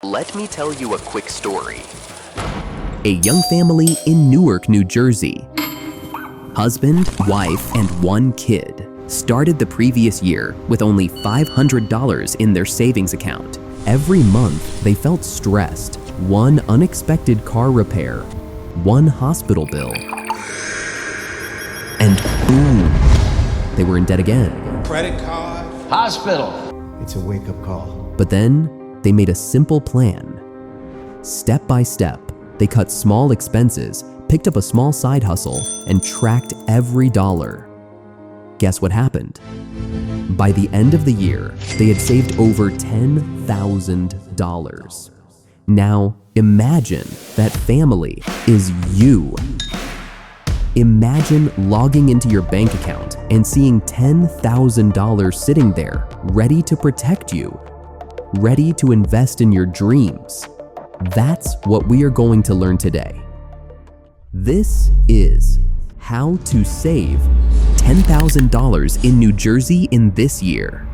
Let me tell you a quick story. A young family in Newark, New Jersey. Husband, wife, and one kid started the previous year with only $500 in their savings account. Every month, they felt stressed. One unexpected car repair, one hospital bill, and boom, they were in debt again. Credit card. Hospital. It's a wake-up call. But then they made a simple plan. Step by step, they cut small expenses, picked up a small side hustle, and tracked every dollar. Guess what happened? By the end of the year, they had saved over $10,000. Now, imagine that family is you. Imagine logging into your bank account and seeing $10,000 sitting there, ready to protect you, ready to invest in your dreams. That's what we are going to learn today. This is how to save $10,000 in New Jersey in this year.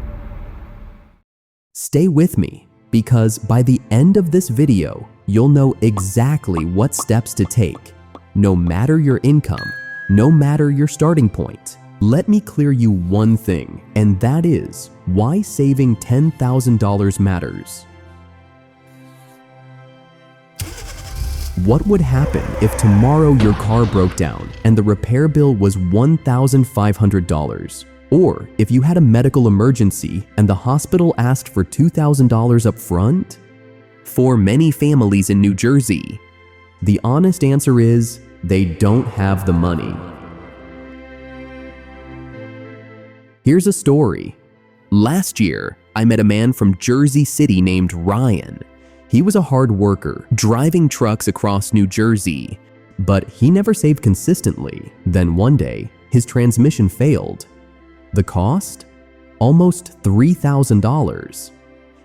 Stay with me, because by the end of this video, you'll know exactly what steps to take, no matter your income, no matter your starting point. Let me clear you one thing, and that is why saving $10,000 matters. What would happen if tomorrow your car broke down and the repair bill was $1,500? Or if you had a medical emergency and the hospital asked for $2,000 up front? For many families in New Jersey, the honest answer is they don't have the money. Here's a story. Last year, I met a man from Jersey City named Ryan. He was a hard worker, driving trucks across New Jersey, but he never saved consistently. Then one day, his transmission failed. The cost? Almost $3,000.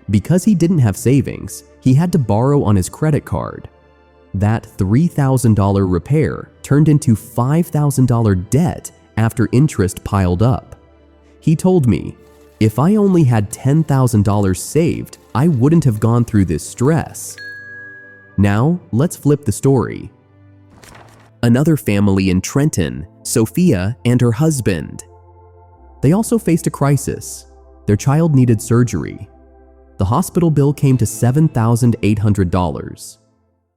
Because he didn't have savings, he had to borrow on his credit card. That $3,000 repair turned into $5,000 debt after interest piled up. He told me, if I only had $10,000 saved, I wouldn't have gone through this stress. Now, let's flip the story. Another family in Trenton, Sophia and her husband. They also faced a crisis. Their child needed surgery. The hospital bill came to $7,800.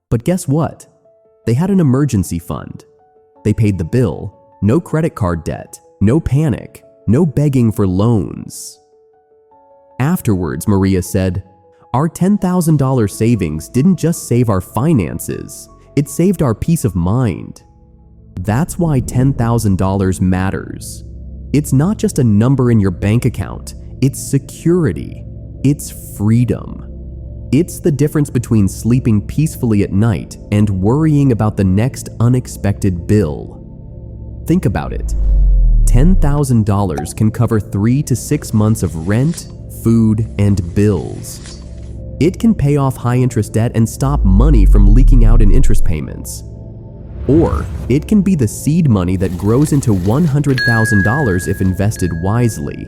But guess what? They had an emergency fund. They paid the bill, no credit card debt, no panic, no begging for loans. Afterwards, Maria said, "Our $10,000 savings didn't just save our finances, it saved our peace of mind." That's why $10,000 matters. It's not just a number in your bank account, it's security, it's freedom. It's the difference between sleeping peacefully at night and worrying about the next unexpected bill. Think about it. $10,000 can cover 3 to 6 months of rent, food, and bills. It can pay off high-interest debt and stop money from leaking out in interest payments. Or it can be the seed money that grows into $100,000 if invested wisely.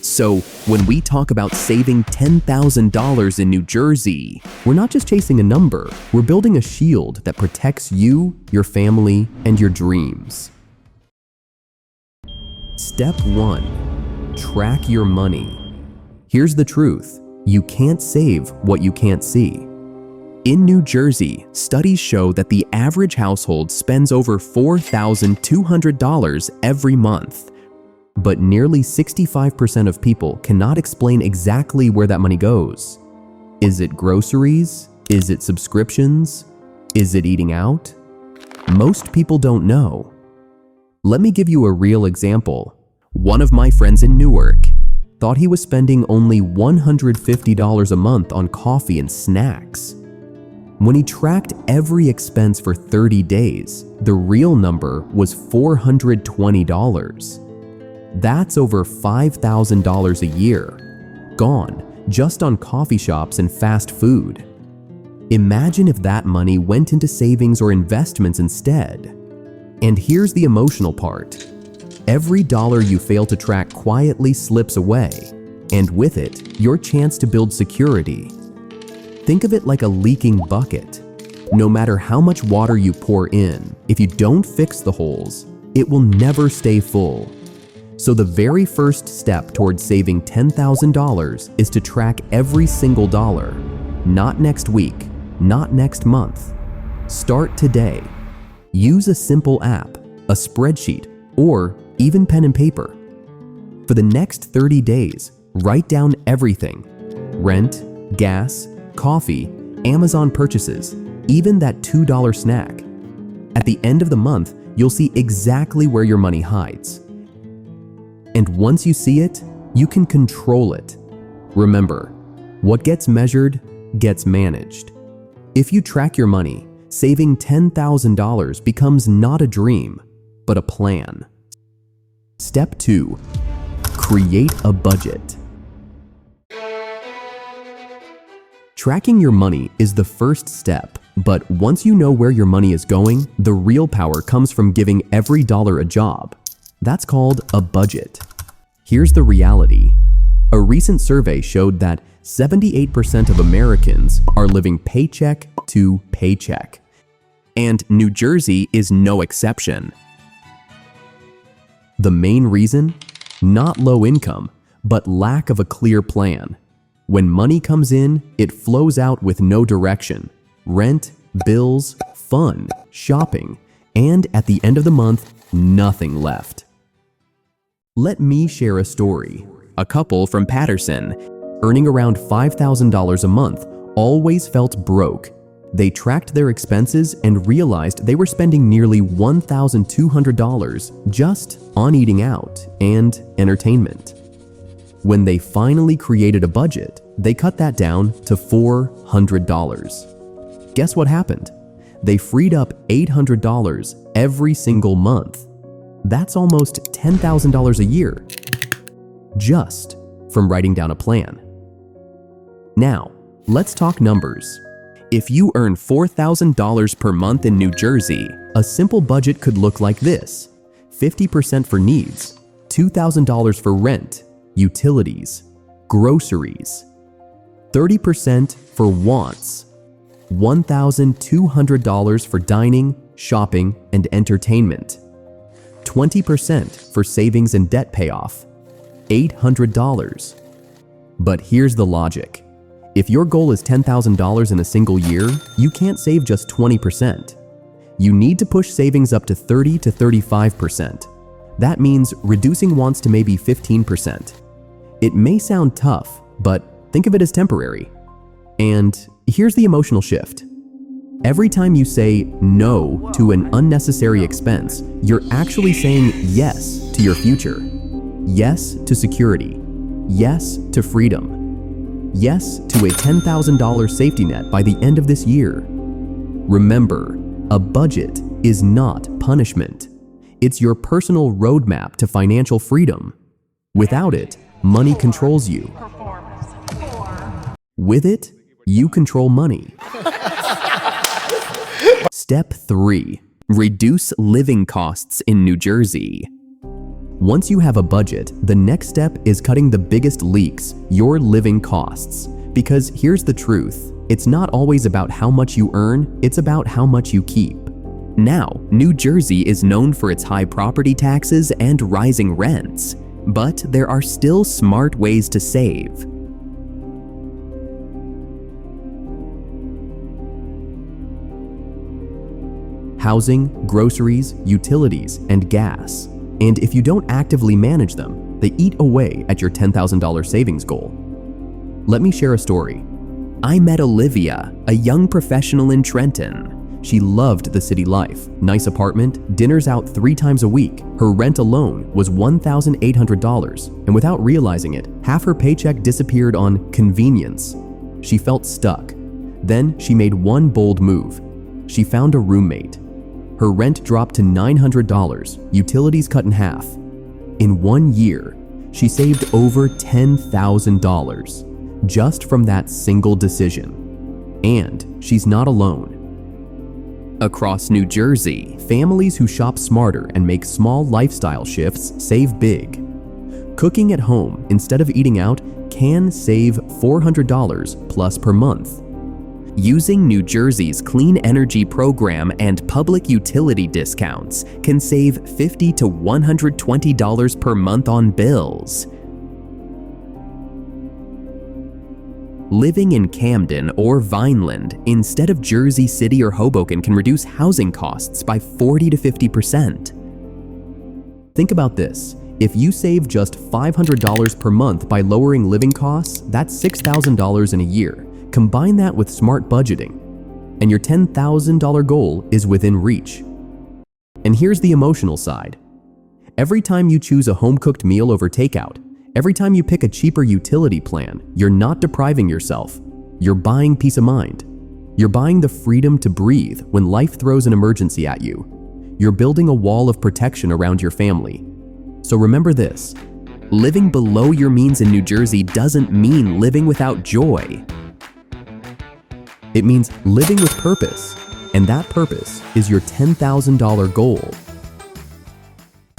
So, when we talk about saving $10,000 in New Jersey, we're not just chasing a number, we're building a shield that protects you, your family, and your dreams. Step 1. Track your money. Here's the truth. You can't save what you can't see. In New Jersey, studies show that the average household spends over $4,200 every month. But nearly 65% of people cannot explain exactly where that money goes. Is it groceries? Is it subscriptions? Is it eating out? Most people don't know. Let me give you a real example. One of my friends in Newark thought he was spending only $150 a month on coffee and snacks. When he tracked every expense for 30 days, the real number was $420. That's over $5,000 a year, gone just on coffee shops and fast food. Imagine if that money went into savings or investments instead. And here's the emotional part. Every dollar you fail to track quietly slips away, and with it, your chance to build security, Think of it like a leaking bucket. No matter how much water you pour in, if you don't fix the holes, it will never stay full. So the very first step towards saving $10,000 is to track every single dollar. Not next week, not next month. Start today. Use a simple app, a spreadsheet, or even pen and paper. For the next 30 days, write down everything: rent, gas, coffee, Amazon purchases, even that $2 snack. At the end of the month, you'll see exactly where your money hides. And once you see it, you can control it. Remember, what gets measured gets managed. If you track your money, saving $10,000 becomes not a dream, but a plan. Step 2. Create a budget. Tracking your money is the first step, but once you know where your money is going, the real power comes from giving every dollar a job. That's called a budget. Here's the reality. A recent survey showed that 78% of Americans are living paycheck to paycheck. And New Jersey is no exception. The main reason? Not low income, but lack of a clear plan. When money comes in, it flows out with no direction. Rent, bills, fun, shopping, and at the end of the month, nothing left. Let me share a story. A couple from Patterson, earning around $5,000 a month, always felt broke. They tracked their expenses and realized they were spending nearly $1,200 just on eating out and entertainment. When they finally created a budget, they cut that down to $400. Guess what happened? They freed up $800 every single month. That's almost $10,000 a year, just from writing down a plan. Now, let's talk numbers. If you earn $4,000 per month in New Jersey, a simple budget could look like this: 50% for needs, $2,000 for rent, utilities, groceries, 30% for wants, $1,200 for dining, shopping, and entertainment, 20% for savings and debt payoff, $800. But here's the logic. If your goal is $10,000 in a single year, you can't save just 20%. You need to push savings up to 30 to 35%. That means reducing wants to maybe 15%. It may sound tough, but think of it as temporary. And here's the emotional shift. Every time you say no to an unnecessary expense, you're actually saying yes to your future. Yes to security. Yes to freedom. Yes to a $10,000 safety net by the end of this year. Remember, a budget is not punishment. It's your personal roadmap to financial freedom. Without it, money controls you. With it, you control money. Step 3. Reduce living costs in New Jersey. Once you have a budget, the next step is cutting the biggest leaks, your living costs. Because here's the truth, it's not always about how much you earn, it's about how much you keep. Now, New Jersey is known for its high property taxes and rising rents, but there are still smart ways to save. Housing, groceries, utilities, and gas. And if you don't actively manage them, they eat away at your $10,000 savings goal. Let me share a story. I met Olivia, a young professional in Trenton. She loved the city life, nice apartment, dinners out 3 times a week. Her rent alone was $1,800, and without realizing it, half her paycheck disappeared on convenience. She felt stuck. Then she made one bold move. She found a roommate. Her rent dropped to $900, utilities cut in half. In 1 year, she saved over $10,000 just from that single decision. And she's not alone. Across New Jersey, families who shop smarter and make small lifestyle shifts save big. Cooking at home instead of eating out can save $400 plus per month. Using New Jersey's clean energy program and public utility discounts can save $50 to $120 per month on bills. Living in Camden or Vineland instead of Jersey City or Hoboken can reduce housing costs by 40 to 50%. Think about this. If you save just $500 per month by lowering living costs, that's $6,000 in a year. Combine that with smart budgeting, and your $10,000 goal is within reach. And here's the emotional side. Every time you choose a home-cooked meal over takeout, every time you pick a cheaper utility plan, you're not depriving yourself. You're buying peace of mind. You're buying the freedom to breathe when life throws an emergency at you. You're building a wall of protection around your family. So remember this, living below your means in New Jersey doesn't mean living without joy. It means living with purpose, and that purpose is your $10,000 goal.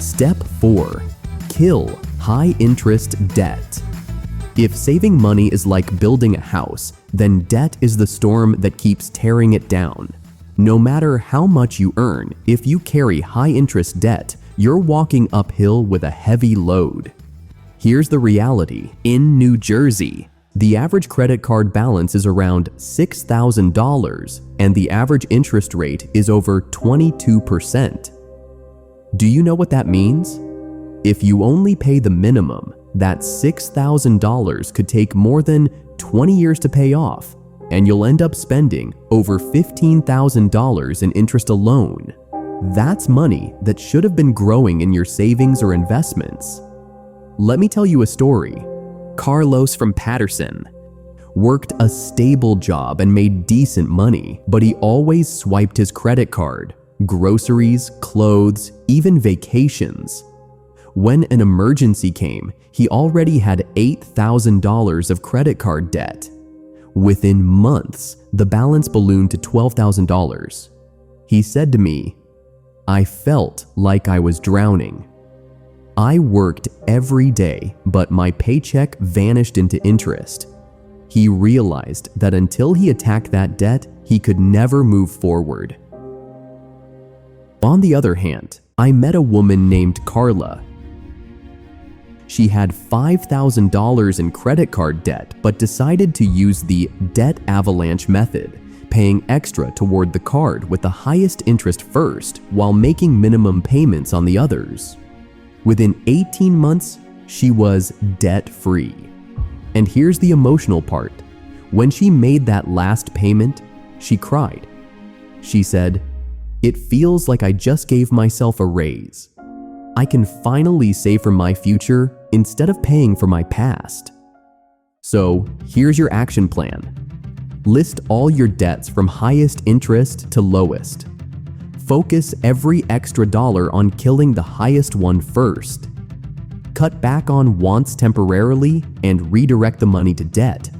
Step 4. Kill high-interest debt. If saving money is like building a house, then debt is the storm that keeps tearing it down. No matter how much you earn, if you carry high-interest debt, you're walking uphill with a heavy load. Here's the reality. In New Jersey, the average credit card balance is around $6,000, and the average interest rate is over 22%. Do you know what that means? If you only pay the minimum, that $6,000 could take more than 20 years to pay off, and you'll end up spending over $15,000 in interest alone. That's money that should have been growing in your savings or investments. Let me tell you a story. Carlos from Patterson worked a stable job and made decent money, but he always swiped his credit card, groceries, clothes, even vacations. When an emergency came, he already had $8,000 of credit card debt. Within months, the balance ballooned to $12,000. He said to me, "I felt like I was drowning. I worked every day, but my paycheck vanished into interest." He realized that until he attacked that debt, he could never move forward. On the other hand, I met a woman named Carla. She had $5,000 in credit card debt, but decided to use the debt avalanche method, paying extra toward the card with the highest interest first while making minimum payments on the others. Within 18 months, she was debt-free. And here's the emotional part. When she made that last payment, she cried. She said, "It feels like I just gave myself a raise. I can finally save for my future instead of paying for my past." So here's your action plan. List all your debts from highest interest to lowest. Focus every extra dollar on killing the highest one first. Cut back on wants temporarily and redirect the money to debt.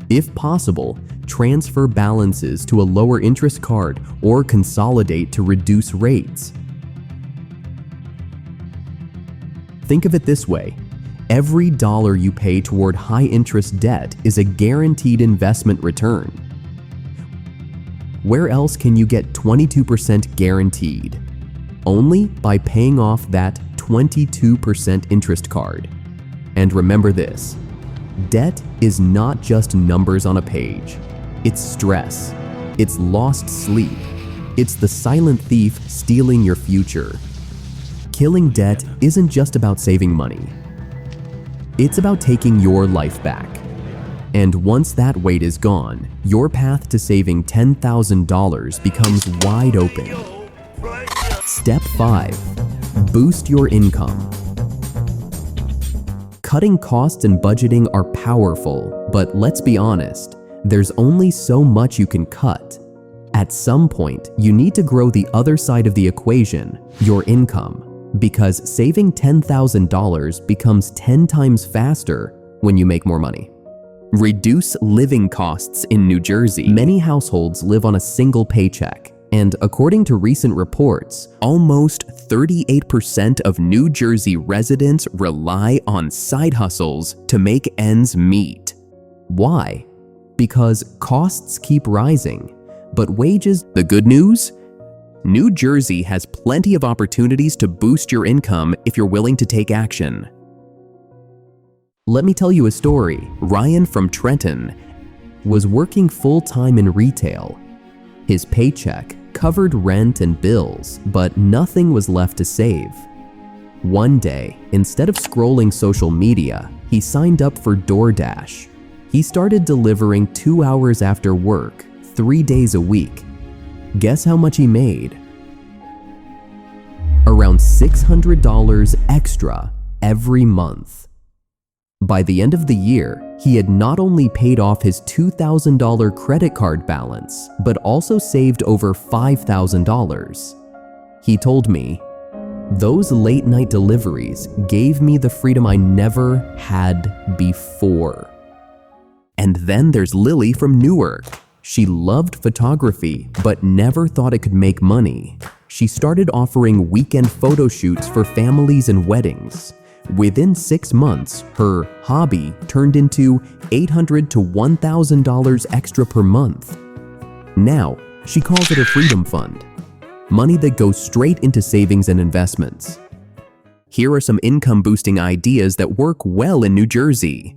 If possible, transfer balances to a lower interest card or consolidate to reduce rates. Think of it this way. Every dollar you pay toward high-interest debt is a guaranteed investment return. Where else can you get 22% guaranteed? Only by paying off that 22% interest card. And remember this, debt is not just numbers on a page. It's stress. It's lost sleep. It's the silent thief stealing your future. Killing debt isn't just about saving money. It's about taking your life back. And once that weight is gone, your path to saving $10,000 becomes wide open. Step 5. Boost your income. Cutting costs and budgeting are powerful, but let's be honest, there's only so much you can cut. At some point, you need to grow the other side of the equation, your income, because saving $10,000 becomes 10 times faster when you make more money. Reduce living costs in New Jersey. Many households live on a single paycheck, and according to recent reports, almost 38% of New Jersey residents rely on side hustles to make ends meet. Why? because costs keep rising, but wages. The good news? New Jersey has plenty of opportunities to boost your income if you're willing to take action. Let me tell you a story. Ryan from Trenton was working full-time in retail. His paycheck covered rent and bills, but nothing was left to save. One day, instead of scrolling social media, he signed up for DoorDash. He started delivering 2 hours after work, 3 days a week. Guess how much he made? Around $600 extra every month. By the end of the year, he had not only paid off his $2,000 credit card balance, but also saved over $5,000. He told me, "Those late-night deliveries gave me the freedom I never had before." And then there's Lily from Newark. She loved photography, but never thought it could make money. She started offering weekend photo shoots for families and weddings. Within 6 months, her hobby turned into $800 to $1,000 extra per month. Now, she calls it a freedom fund, money that goes straight into savings and investments. Here are some income-boosting ideas that work well in New Jersey.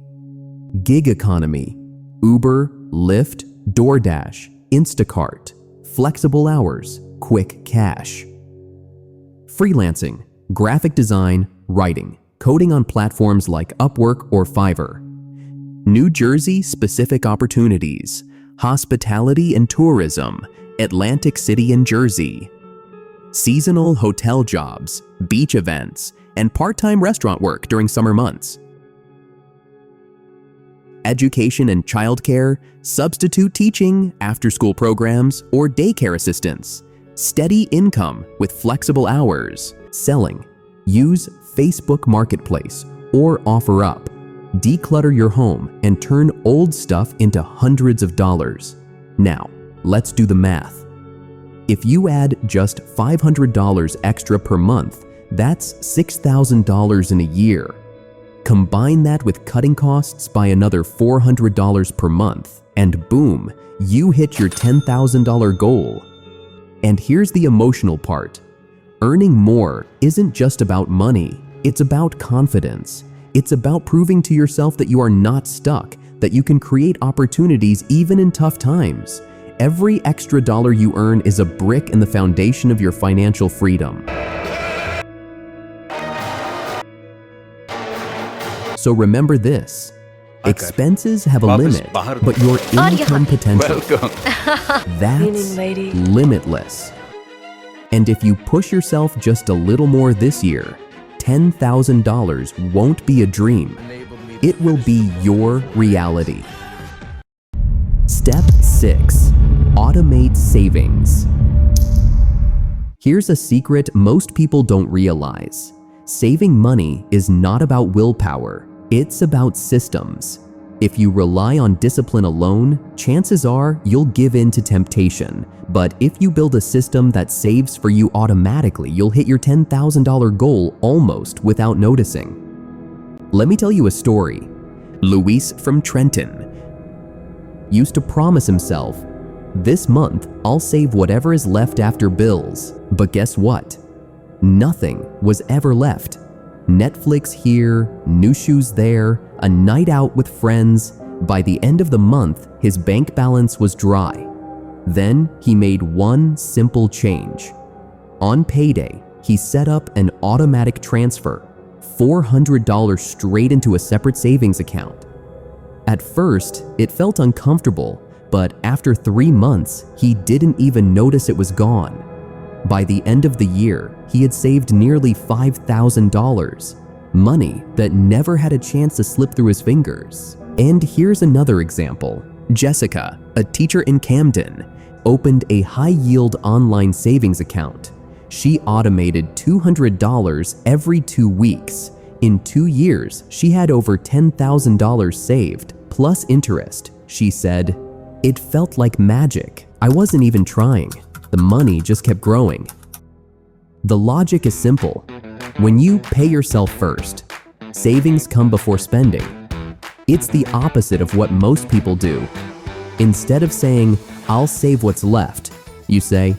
Gig economy: Uber, Lyft, DoorDash, Instacart, flexible hours, quick cash. Freelancing: graphic design, writing, coding on platforms like Upwork or Fiverr. New Jersey-specific opportunities: hospitality and tourism, Atlantic City and Jersey. Seasonal hotel jobs, beach events, and part-time restaurant work during summer months. Education and childcare, substitute teaching, after-school programs, or daycare assistance. Steady income with flexible hours. Selling: use Facebook Marketplace or OfferUp. Declutter your home and turn old stuff into hundreds of dollars. Now, let's do the math. If you add just $500 extra per month, that's $6,000 in a year. Combine that with cutting costs by another $400 per month, and boom, you hit your $10,000 goal. And here's the emotional part. Earning more isn't just about money, it's about confidence. It's about proving to yourself that you are not stuck, that you can create opportunities even in tough times. Every extra dollar you earn is a brick in the foundation of your financial freedom. So remember this, expenses have a limit, but your income potential, that's limitless. And if you push yourself just a little more this year, $10,000 won't be a dream. It will be your reality. Step 6. Automate savings. Here's a secret most people don't realize. Saving money is not about willpower, it's about systems. If you rely on discipline alone, chances are you'll give in to temptation. But if you build a system that saves for you automatically, you'll hit your $10,000 goal almost without noticing. Let me tell you a story. Luis from Trenton used to promise himself, "This month, I'll save whatever is left after bills." But guess what? Nothing was ever left. Netflix here, new shoes there, a night out with friends. By the end of the month, his bank balance was dry. Then he made one simple change. On payday, he set up an automatic transfer, $400 straight into a separate savings account. At first, it felt uncomfortable, but after 3 months, he didn't even notice it was gone. By the end of the year, he had saved nearly $5,000, money that never had a chance to slip through his fingers. And here's another example. Jessica, a teacher in Camden, opened a high-yield online savings account. She automated $200 every 2 weeks. In 2 years, she had over $10,000 saved, plus interest. She said, "It felt like magic. I wasn't even trying. The money just kept growing." The logic is simple. When you pay yourself first, savings come before spending. It's the opposite of what most people do. Instead of saying, "I'll save what's left," you say,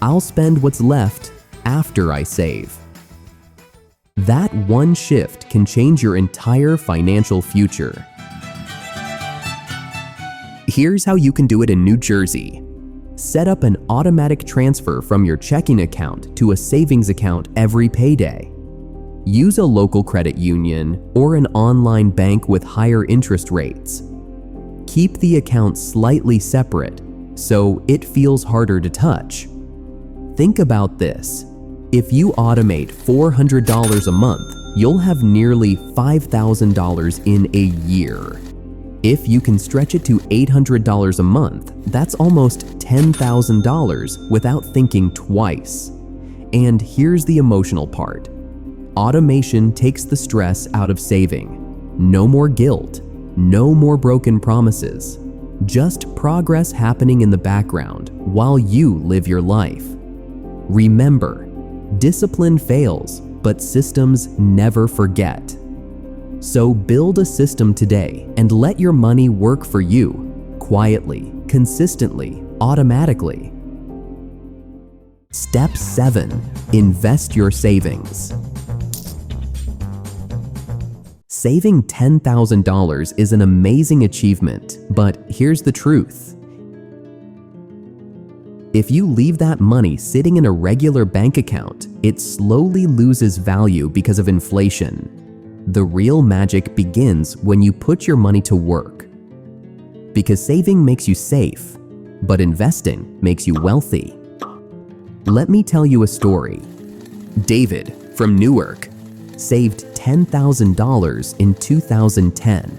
"I'll spend what's left after I save." That one shift can change your entire financial future. Here's how you can do it in New Jersey. Set up an automatic transfer from your checking account to a savings account every payday. Use a local credit union or an online bank with higher interest rates. Keep the account slightly separate so it feels harder to touch. Think about this. If you automate $400 a month, you'll have nearly $5,000 in a year. If you can stretch it to $800 a month, that's almost $10,000 without thinking twice. And here's the emotional part. Automation takes the stress out of saving. No more guilt, no more broken promises. Just progress happening in the background while you live your life. Remember, discipline fails, but systems never forget. So build a system today and let your money work for you, quietly, consistently, automatically. Step 7. Invest your savings. Saving $10,000 is an amazing achievement, but here's the truth. If you leave that money sitting in a regular bank account, it slowly loses value because of inflation. The real magic begins when you put your money to work. Because saving makes you safe, but investing makes you wealthy. Let me tell you a story. David from Newark saved $10,000 in 2010.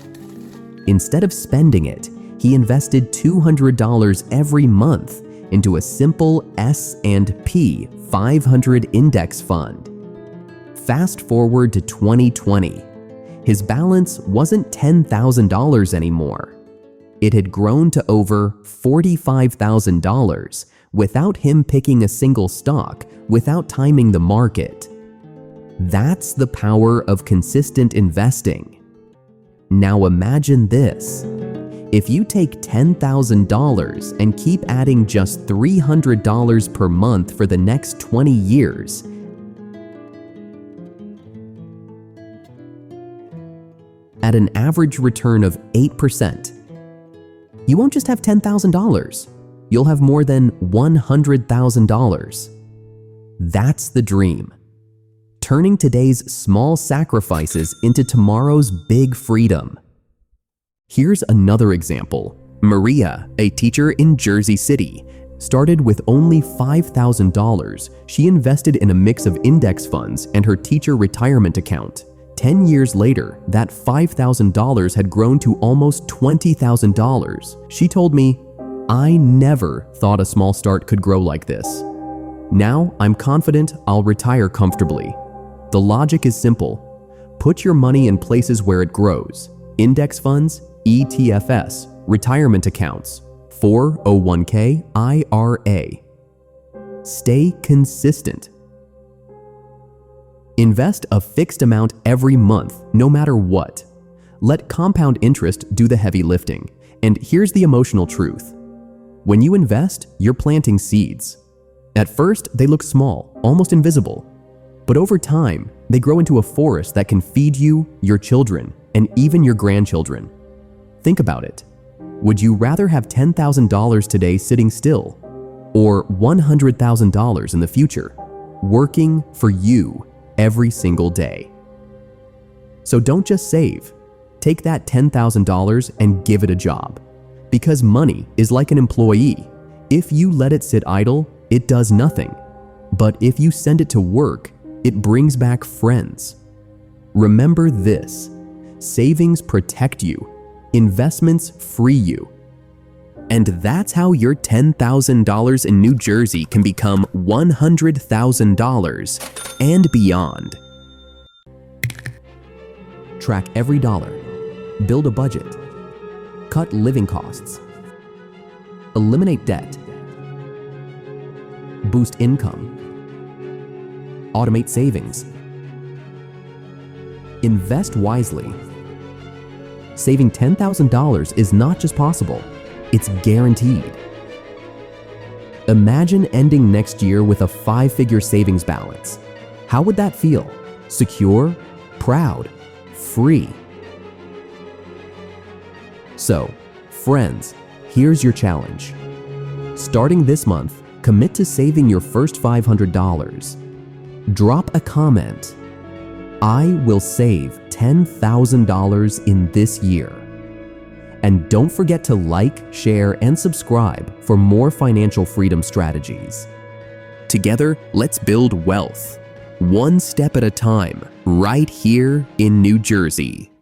Instead of spending it, he invested $200 every month into a simple S&P 500 index fund. Fast forward to 2020. His balance wasn't $10,000 anymore. It had grown to over $45,000 without him picking a single stock, without timing the market. That's the power of consistent investing. Now imagine this. If you take $10,000 and keep adding just $300 per month for the next 20 years, at an average return of 8%, you won't just have $10,000, you'll have more than $100,000. That's the dream. Turning today's small sacrifices into tomorrow's big freedom. Here's another example. Maria, a teacher in Jersey City, started with only $5,000. She invested in a mix of index funds and her teacher retirement account. 10 years later, that $5,000 had grown to almost $20,000. She told me, "I never thought a small start could grow like this. Now I'm confident I'll retire comfortably." The logic is simple. Put your money in places where it grows. Index funds, ETFs, retirement accounts, 401k, IRA. Stay consistent. Invest a fixed amount every month, no matter what. Let compound interest do the heavy lifting. And here's the emotional truth. When you invest, you're planting seeds. At first, they look small, almost invisible. But over time, they grow into a forest that can feed you, your children, and even your grandchildren. Think about it. Would you rather have $10,000 today sitting still, or $100,000 in the future, working for you every single day? So don't just save. Take that $10,000 and give it a job. Because money is like an employee. If you let it sit idle, it does nothing. But if you send it to work, it brings back friends. Remember this: savings protect you, investments free you. And that's how your $10,000 in New Jersey can become $100,000 and beyond. Track every dollar, build a budget, cut living costs, eliminate debt, boost income, automate savings, invest wisely. Saving $10,000 is not just possible, It's guaranteed. Imagine ending next year with a 5-figure savings balance. How would that feel? Secure, proud, free. So, friends, here's your challenge. Starting this month, commit to saving your first $500. Drop a comment. I will save $10,000 in this year. And don't forget to like, share, and subscribe for more financial freedom strategies. Together, let's build wealth, one step at a time, right here in New Jersey.